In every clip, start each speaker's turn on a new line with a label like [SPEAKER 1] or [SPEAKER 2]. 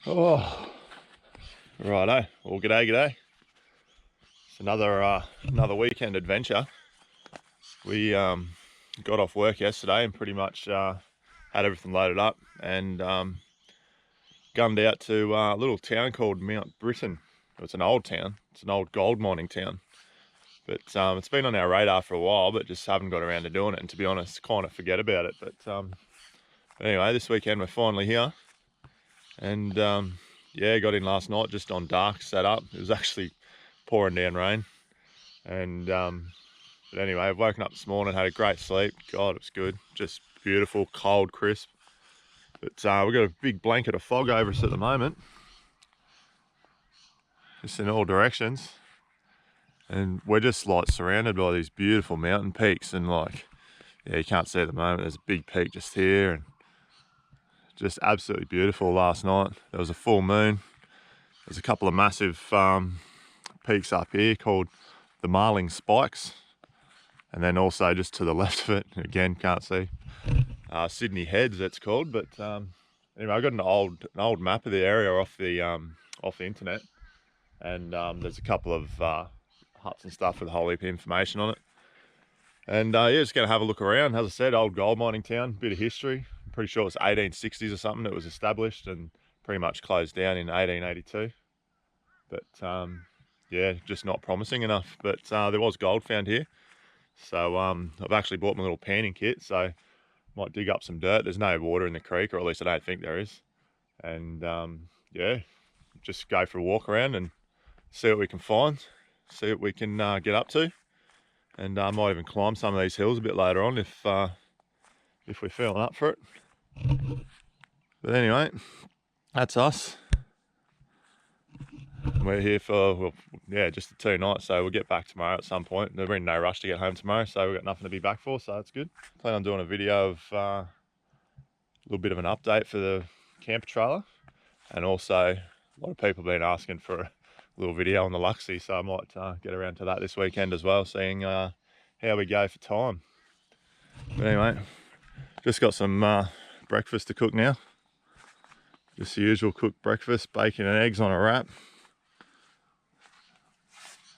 [SPEAKER 1] Oh, righto. Well, g'day. It's another weekend adventure. We got off work yesterday and pretty much had everything loaded up and gummed out to a little town called Mt Britton. It's an old town. It's an old gold mining town. But it's been on our radar for a while, but just haven't got around to doing it. And to be honest, kind of forget about it. But anyway, this weekend we're finally here. And yeah, got in last night just on dark, sat up. It was actually pouring down rain. And but anyway, I've woken up this morning, had a great sleep. God, it was good. Just beautiful, cold, crisp. But we've got a big blanket of fog over us at the moment. Just in all directions. And we're just like surrounded by these beautiful mountain peaks. And like, yeah, you can't see at the moment. There's a big peak just here. And just absolutely beautiful last night. There was a full moon. There's a couple of massive peaks up here called the Marling Spikes. And then also just to the left of it, again, can't see, Sydney Heads it's called. But anyway, I got an old map of the area off the internet. And there's a couple of huts and stuff with a whole heap of information on it. And yeah, just going to have a look around. As I said, old gold mining town, bit of history. I'm pretty sure it was 1860s or something. It was established and pretty much closed down in 1882. But yeah, just not promising enough. But there was gold found here. So I've actually bought my little panning kit. So might dig up some dirt. There's no water in the creek, or at least I don't think there is. And yeah, just go for a walk around and see what we can find. See what we can get up to. And I might even climb some of these hills a bit later on if we're feeling up for it. But anyway, that's us. We're here for, well, yeah, just the 2 nights, so we'll get back tomorrow at some point. There's really no rush to get home tomorrow, so we've got nothing to be back for, so that's good. Plan on doing a video of a little bit of an update for the camper trailer, and also a lot of people have been asking for a little video on the Luxie, so I might get around to that this weekend as well, seeing how we go for time. But anyway, just got some breakfast to cook now. Just the usual cooked breakfast, bacon and eggs on a wrap.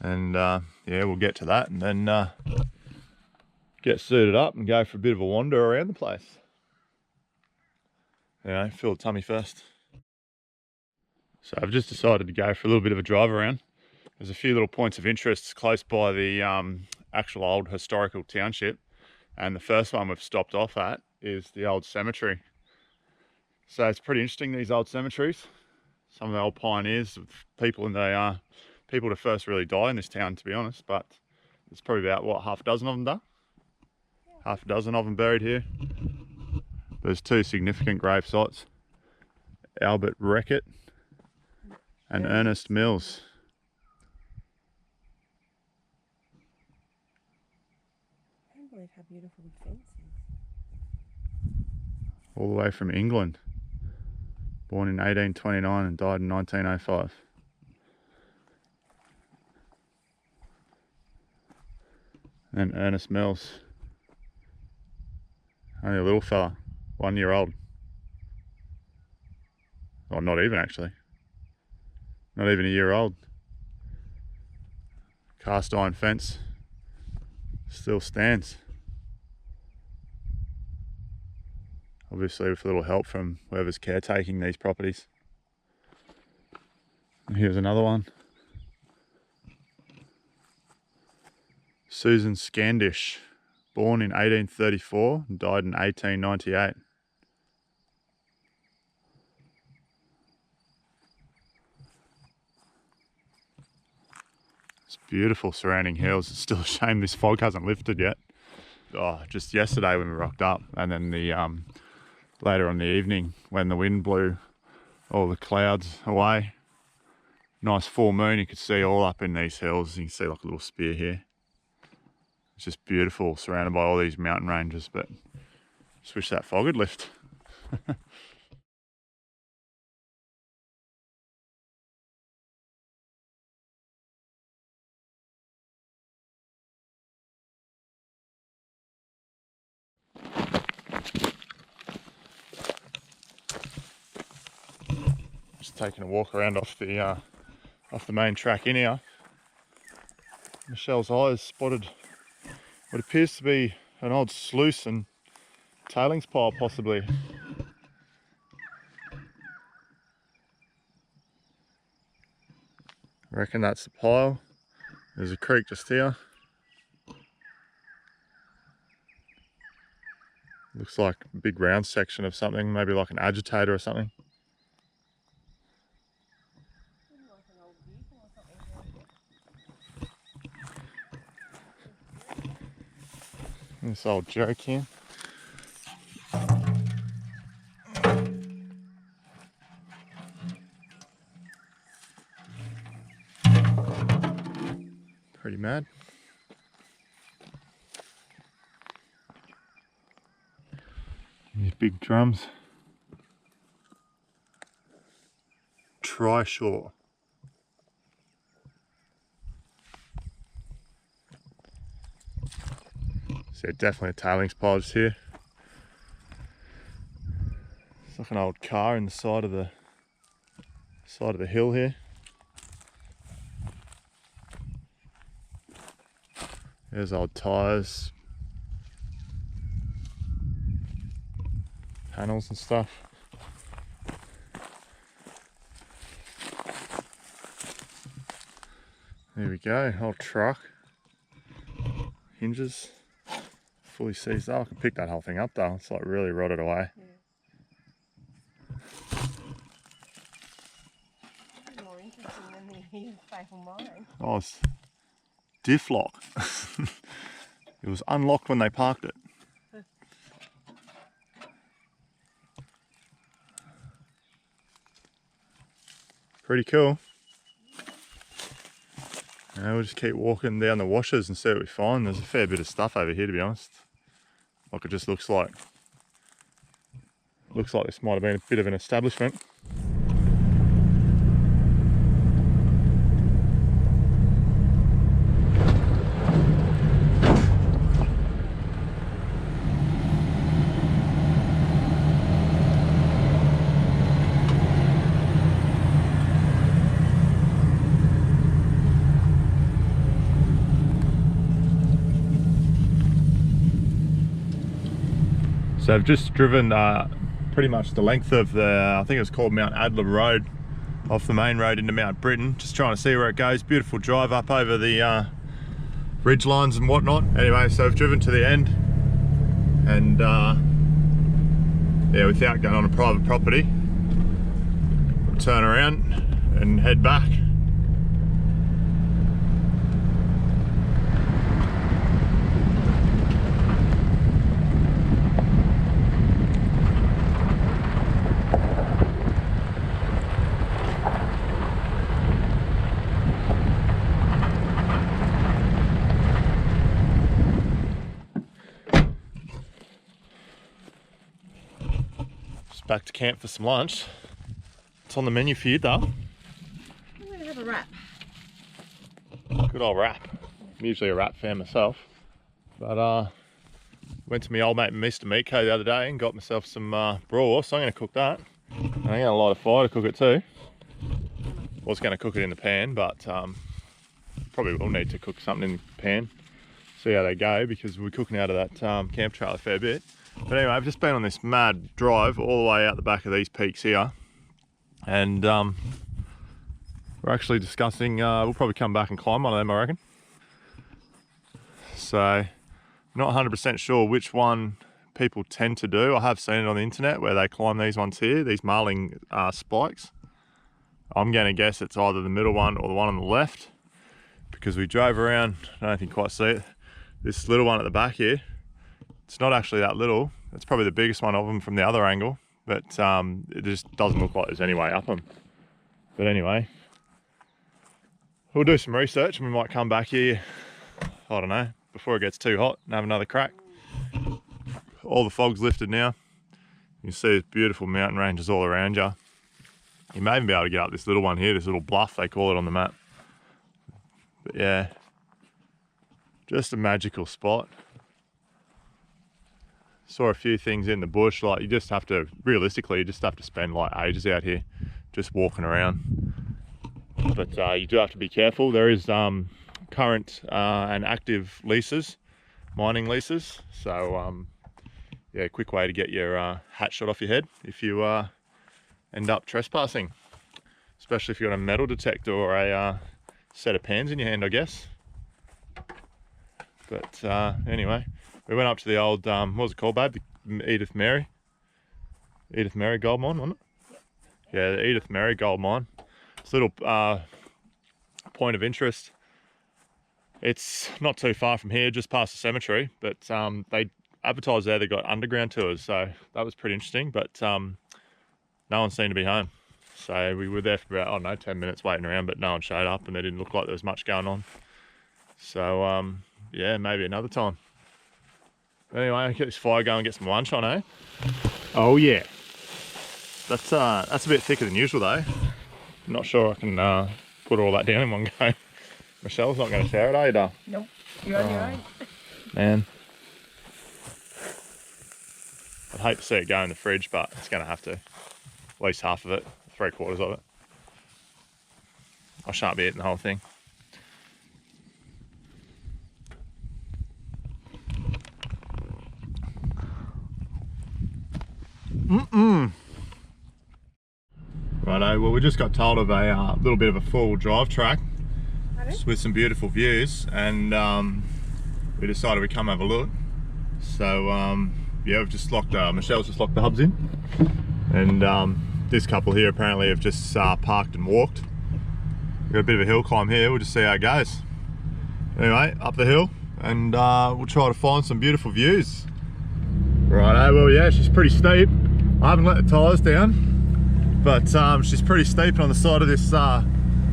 [SPEAKER 1] And yeah, we'll get to that and then get suited up and go for a bit of a wander around the place. Anyway, fill the tummy first. So I've just decided to go for a little bit of a drive around. There's a few little points of interest close by the actual old historical township. And the first one we've stopped off at is the old cemetery. So it's pretty interesting, these old cemeteries. Some of the old pioneers, people in the people to first really die in this town, to be honest. But there's probably about, what, half a dozen of them done? Yeah. Half a dozen of them buried here. There's 2 significant grave sites. Albert Reckitt and Ernest Mills.
[SPEAKER 2] I can't believe how beautiful the fence is.
[SPEAKER 1] All the way from England. Born in 1829 and died in 1905. And Ernest Mills. Only a little fella, 1 year old. Well, not even actually. Not even a year old. Cast iron fence. Still stands. Obviously with a little help from whoever's caretaking these properties. And here's another one. Susan Scandish, born in 1834 and died in 1898. It's beautiful surrounding hills. It's still a shame this fog hasn't lifted yet. Oh, just yesterday when we rocked up, and then the later on in the evening when the wind blew all the clouds away. Nice full moon, you could see all up in these hills. You can see like a little spear here. It's just beautiful, surrounded by all these mountain ranges, but just wish that fog had lifted. Just taking a walk around off the main track in here. Michelle's eyes spotted what appears to be an old sluice and tailings pile, possibly. I reckon that's the pile. There's a creek just here. Looks like a big round section of something, maybe like an agitator or something. This old jerry can. Pretty mad. These big drums. Trishaw. So definitely a tailings pile just here. It's like an old car in the side of the hill here. There's old tyres, panels and stuff. There we go, old truck. Hinges, fully seized up. I can pick that whole thing up though, it's like really rotted away.
[SPEAKER 2] Yeah. More interesting than the faithful mine.
[SPEAKER 1] Oh, it's diff lock. It was unlocked when they parked it. Pretty cool. Now we'll just keep walking down the washes and see what we find. There's a fair bit of stuff over here, to be honest. Like it just looks like this might have been a bit of an establishment. So I've just driven pretty much the length of I think it's called Mount Adler Road, off the main road into Mt Britton, just trying to see where it goes. Beautiful drive up over the ridge lines and whatnot. Anyway, so I've driven to the end, and yeah, without going on a private property, we'll turn around and head back. Back to camp for some lunch. It's on the menu for you, though.
[SPEAKER 2] I'm going to have a wrap.
[SPEAKER 1] Good old wrap. I'm usually a wrap fan myself, but went to my old mate Mr. Miko the other day and got myself some broil, so I'm going to cook that. And I'm going to light a fire to cook it too. Was going to cook it in the pan, but probably will need to cook something in the pan. See how they go, because we're cooking out of that camp trailer a fair bit. But anyway, I've just been on this mad drive all the way out the back of these peaks here, and we're actually discussing, we'll probably come back and climb one of them, I reckon. So, not 100% sure which one people tend to do. I have seen it on the internet where they climb these ones here, these marling spikes. I'm going to guess it's either the middle one or the one on the left, because we drove around, I don't think you can quite see it, this little one at the back here. It's not actually that little. It's probably the biggest one of them from the other angle, but it just doesn't look like there's any way up them. But anyway, we'll do some research and we might come back here, I don't know, before it gets too hot and have another crack. All the fog's lifted now. You can see there's beautiful mountain ranges all around you. You may even be able to get up this little one here, this little bluff they call it on the map. But yeah, just a magical spot. Saw a few things in the bush, like you just have to, realistically, you just have to spend like ages out here just walking around. But you do have to be careful. There is current and active leases, mining leases. So yeah, quick way to get your hat shot off your head if you end up trespassing, especially if you've got a metal detector or a set of pans in your hand, I guess. But anyway, we went up to the old, what was it called, babe? The Edith Mary gold mine, wasn't it? Yeah, the Edith Mary gold mine. It's a little point of interest. It's not too far from here, just past the cemetery, but they advertised there they got underground tours, so that was pretty interesting, but no one seemed to be home. So we were there for about, I don't know, 10 minutes waiting around, but no one showed up and there didn't look like there was much going on. So yeah, maybe another time. Anyway, get this fire going and get some lunch on, eh? Oh yeah. That's a bit thicker than usual though. I'm not sure I can put all that down in one go. Michelle's not going to share it, are you, Dar?
[SPEAKER 2] Nope, you're on your own.
[SPEAKER 1] Man. I'd hate to see it go in the fridge, but it's going to have to. At least half of it, 3/4 of it. I shan't be eating the whole thing. Righto, well we just got told of a little bit of a four-wheel drive track with some beautiful views, and we decided we'd come have a look. So yeah, we've just locked, Michelle's just locked the hubs in, and this couple here apparently have just parked and walked. We've got a bit of a hill climb here, we'll just see how it goes. Anyway, up the hill, and we'll try to find some beautiful views. Righto, well yeah, she's pretty steep. I haven't let the tyres down, but she's pretty steep on the side of this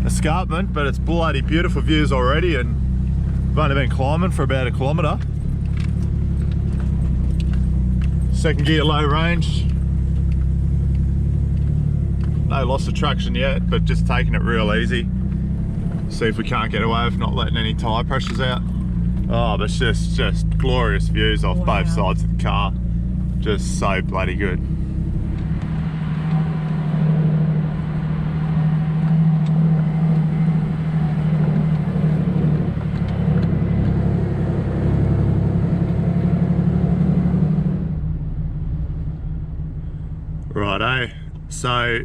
[SPEAKER 1] escarpment, but it's bloody beautiful views already, and we've only been climbing for about 1 kilometre. Second gear, low range. No loss of traction yet, but just taking it real easy. See if we can't get away with not letting any tyre pressures out. Oh, but it's just glorious views off both sides of the car. Just so bloody good. Righto, so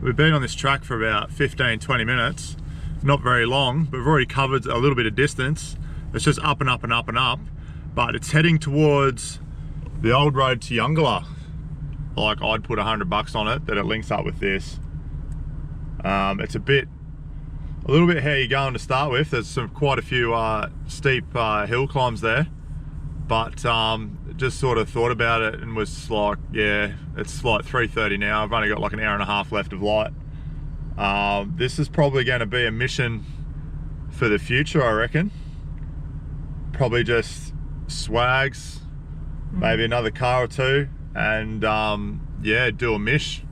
[SPEAKER 1] we've been on this track for about 15-20 minutes, not very long, but we've already covered a little bit of distance. It's just up and up and up and up, but it's heading towards the old road to Yungala. Like, I'd put $100 on it that it links up with this. It's a little bit how you're going to start with. There's quite a few steep hill climbs there, but just sort of thought about it and was like, yeah, it's like 3:30 now. I've only got like an hour and a half left of light. This is probably going to be a mission for the future, I reckon. Probably just swags, maybe another car or two, and yeah, do a mish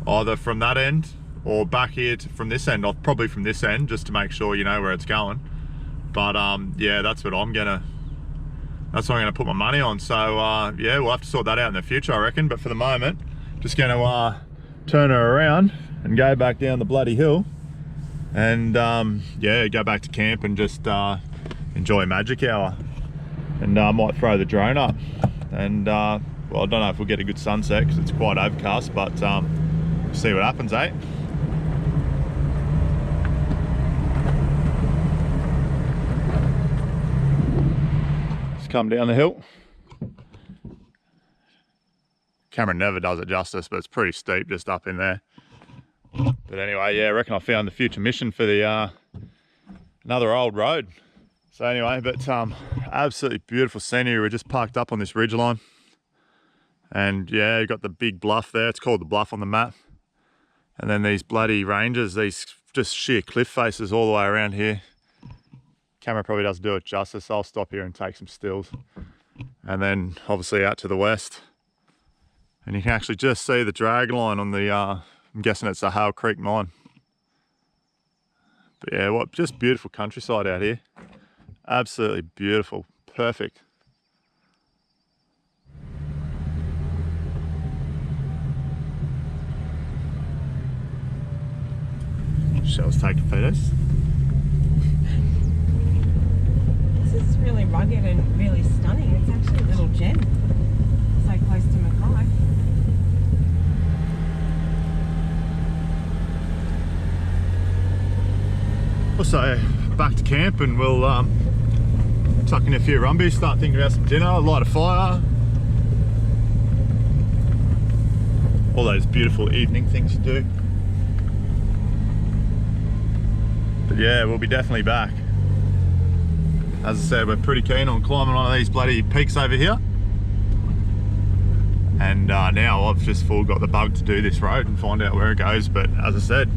[SPEAKER 1] either from that end or back here from this end. Probably from this end, just to make sure you know where it's going. But yeah, that's what I'm gonna put my money on. So yeah, we'll have to sort that out in the future, I reckon. But for the moment, just gonna turn her around and go back down the bloody hill, and yeah, go back to camp and just enjoy magic hour. And I might throw the drone up, and well, I don't know if we'll get a good sunset because it's quite overcast, but see what happens, eh? Come down the hill. Camera never does it justice, but it's pretty steep just up in there. But anyway, yeah, I reckon I found the future mission for the another old road. So anyway, but absolutely beautiful scenery. We're just parked up on this ridgeline, and yeah, you got the big bluff there. It's called the Bluff on the map, and then these bloody ranges, these just sheer cliff faces all the way around here. Camera probably doesn't do it justice. I'll stop here and take some stills. And then obviously out to the west. And you can actually just see the drag line on the, I'm guessing it's the Hale Creek mine. But yeah, what just beautiful countryside out here. Absolutely beautiful, perfect. Shell's taking photos.
[SPEAKER 2] This is really rugged and really stunning. It's actually a little gem. So close to Mackay.
[SPEAKER 1] So back to camp and we'll tuck in a few rumbies, start thinking about some dinner, light a fire. All those beautiful evening things to do. But yeah, we'll be definitely back. As I said, we're pretty keen on climbing one of these bloody peaks over here. And now I've just full got the bug to do this road and find out where it goes. But as I said,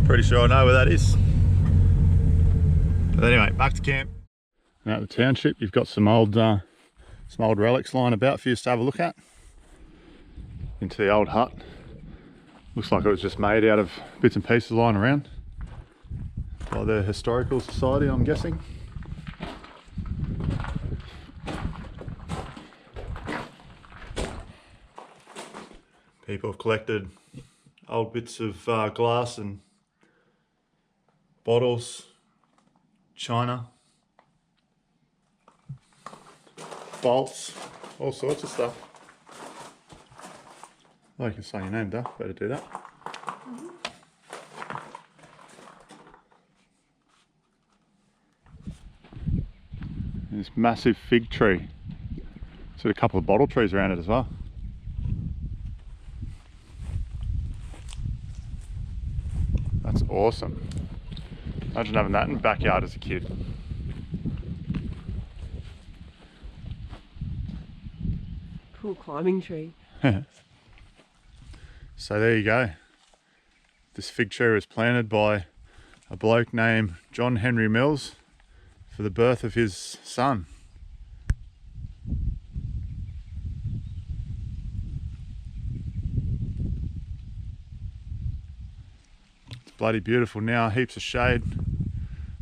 [SPEAKER 1] pretty sure I know where that is. But anyway, back to camp. Now at the township, you've got some old relics lying about for you to have a look at. Into the old hut. Looks like it was just made out of bits and pieces lying around by the Historical Society, I'm guessing. People have collected old bits of glass and bottles, china, bolts, all sorts of stuff. Oh, you can sign your name, Duff. Better do that. This massive fig tree. There's a couple of bottle trees around it as well. That's awesome. Imagine having that in the backyard as a kid.
[SPEAKER 2] Cool climbing tree.
[SPEAKER 1] So there you go. This fig tree was planted by a bloke named John Henry Mills for the birth of his son. It's bloody beautiful now, heaps of shade,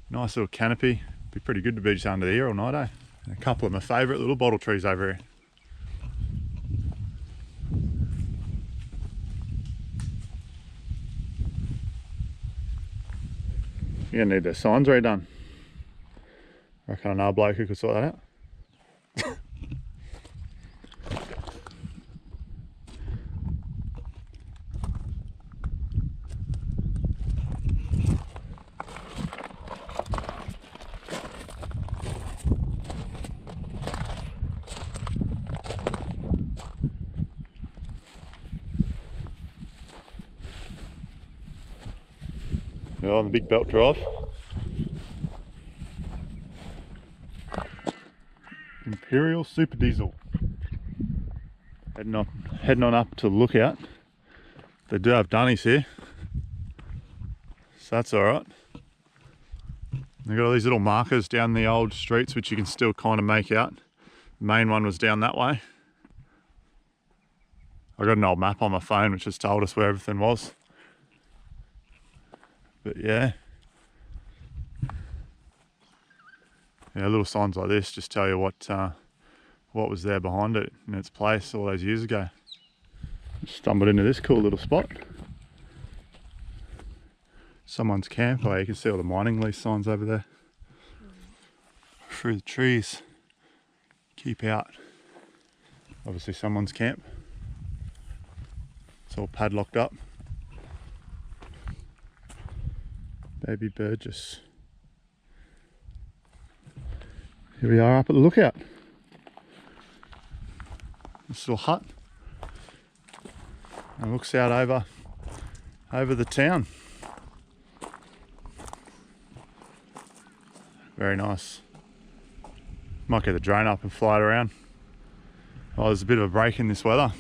[SPEAKER 1] nice little canopy. Be pretty good to be just under here all night, eh? And a couple of my favourite little bottle trees over here. You're gonna need their signs redone. I reckon I know a bloke who could sort that out. We're on the big belt drive. Imperial Super Diesel. Heading on up to the lookout. They do have dunnies here, so that's alright. They've got all these little markers down the old streets which you can still kind of make out. The main one was down that way. I got an old map on my phone which has told us where everything was. But yeah. Yeah, little signs like this just tell you what was there behind it in its place all those years ago. Stumbled into this cool little spot. Someone's camp. Oh, you can see all the mining lease signs over there. Through the trees. Keep out. Obviously someone's camp. It's all padlocked up. Baby Burgess. Here we are up at the lookout. This little hut. And looks out over the town. Very nice. Might get the drone up and fly it around. Oh, there's a bit of a break in this weather.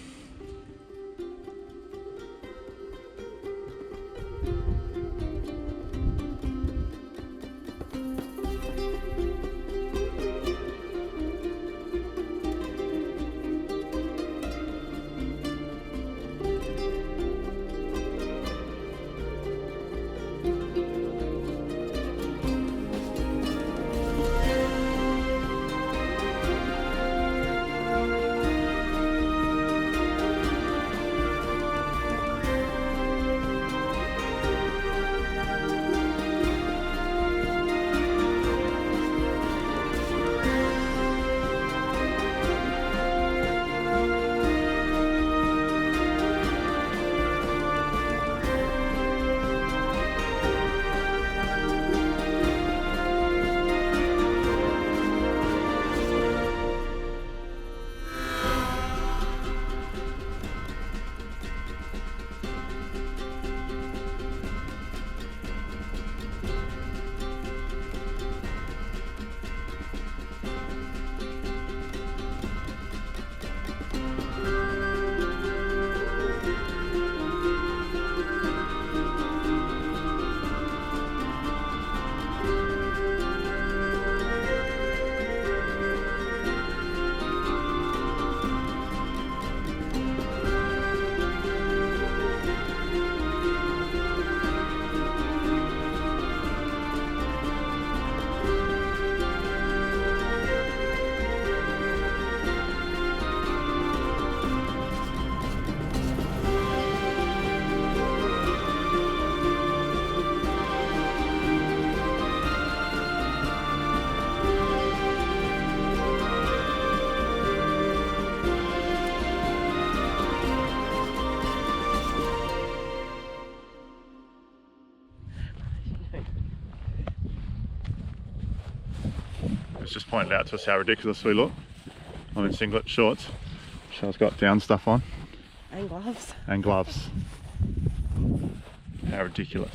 [SPEAKER 1] has just pointed out to us how ridiculous we look. I'm in singlet shorts. Michelle's got down stuff on.
[SPEAKER 2] And gloves.
[SPEAKER 1] And gloves. How ridiculous.